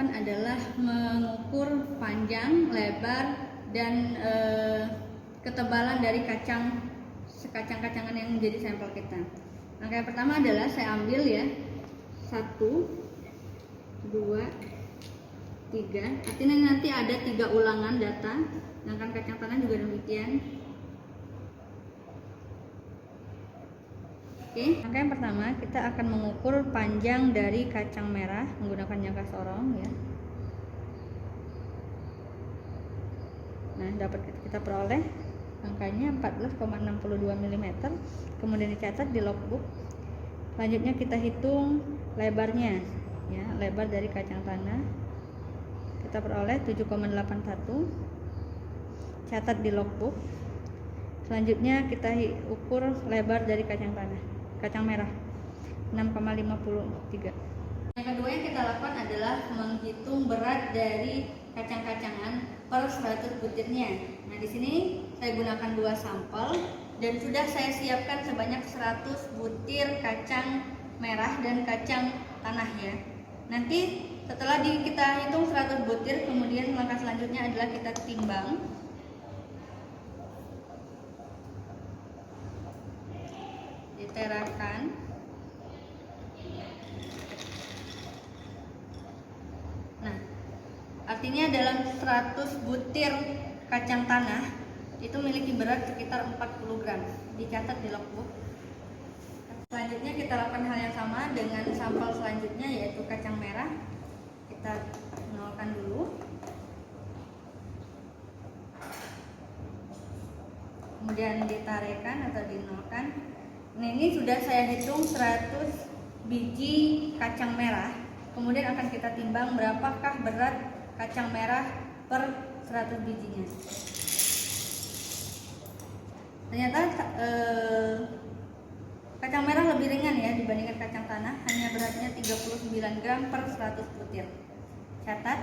lakukan adalah mengukur panjang, lebar, dan ketebalan dari kacang-kacangan yang menjadi sampel kita. Langkah yang pertama adalah saya ambil ya 1, 2, 3. Artinya nanti ada 3 ulangan data. Sedangkan kacang tanah juga demikian. Oke, langkah yang pertama kita akan mengukur panjang dari kacang merah menggunakan jangka sorong ya. Nah, dapat kita peroleh angkanya 14,62 mm. Kemudian dicatat di logbook. Selanjutnya kita hitung lebarnya ya, lebar dari kacang tanah. Kita peroleh 7,81. Catat di logbook. Selanjutnya kita ukur lebar dari kacang merah 6,53. Yang kedua yang kita lakukan adalah menghitung berat dari kacang-kacangan per 100 butirnya. Nah, di sini saya gunakan 2 sampel dan sudah saya siapkan sebanyak 100 butir kacang merah dan kacang tanah ya. Nanti setelah kita hitung 100 butir, kemudian langkah selanjutnya adalah kita timbang. Diterakan. Nah, artinya dalam 100 butir kacang tanah itu memiliki berat sekitar 40 gram. Dicatat di logbook. Selanjutnya kita lakukan hal yang sama dengan sampel selanjutnya, yaitu kacang merah. Kita nolkan dulu. Kemudian ditarekan atau dinolkan. Nah, ini sudah saya hitung 100 biji kacang merah. Kemudian akan kita timbang berapakah berat kacang merah per 100 bijinya. Ternyata kacang merah lebih ringan ya dibandingkan kacang tanah, hanya beratnya 39 gram per 100 butir. Catat.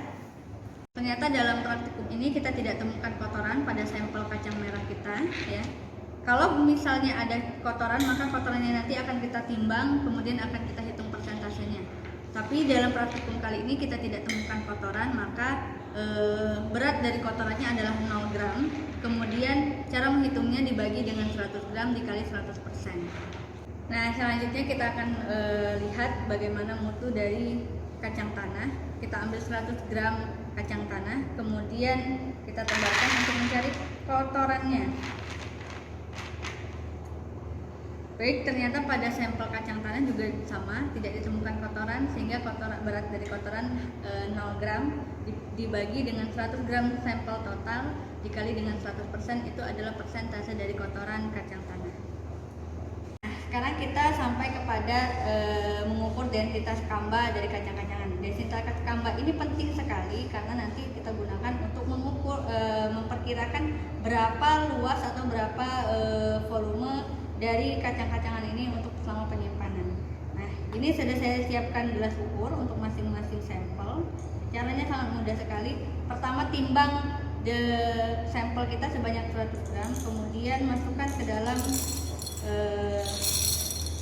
Ternyata dalam praktikum ini kita tidak temukan kotoran pada sampel kacang merah kita ya. Kalau misalnya ada kotoran, maka kotorannya nanti akan kita timbang, kemudian akan kita hitung persentasenya. Tapi dalam praktikum kali ini kita tidak temukan kotoran, maka berat dari kotorannya adalah 0 gram. Kemudian cara menghitungnya dibagi dengan 100 gram dikali 100%. Nah, selanjutnya kita akan lihat bagaimana mutu dari kacang tanah. Kita ambil 100 gram kacang tanah, kemudian kita tebarkan untuk mencari kotorannya. Baik, ternyata pada sampel kacang tanah juga sama, tidak ditemukan kotoran, sehingga berat dari kotoran 0 gram dibagi dengan 100 gram sampel total dikali dengan 100% itu adalah persentase dari kotoran kacang tanah. Nah, sekarang kita sampai kepada mengukur densitas kamba dari kacang-kacangan. Densitas kamba ini penting sekali karena nanti kita gunakan untuk mengukur, memperkirakan berapa luas atau berapa volume dari kacang-kacangan ini untuk selama penyimpanan. Nah, ini sudah saya siapkan gelas ukur untuk masing-masing sampel. Caranya sangat mudah sekali. Pertama, timbang sampel kita sebanyak 100 gram, kemudian masukkan ke dalam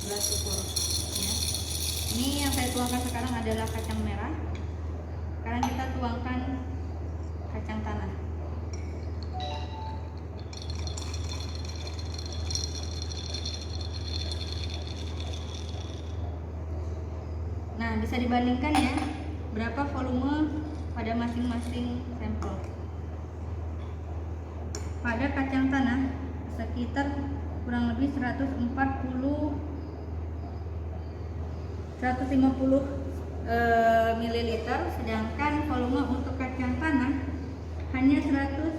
gelas ukur. Ya. Ini yang saya tuangkan sekarang adalah kacang merah. Sekarang kita tuangkan kacang tanah. Nah, bisa dibandingkan ya berapa volume pada masing-masing sampel. Pada kacang tanah sekitar kurang lebih 150 ml, sedangkan volume untuk kacang tanah hanya 120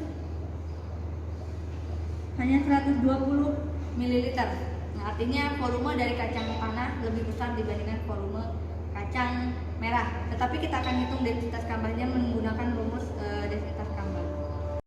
ml. Nah, artinya volume dari kacang tanah lebih besar dibandingkan volume kacang merah. Tetapi kita akan hitung densitas kambahnya menggunakan rumus densitas kambah.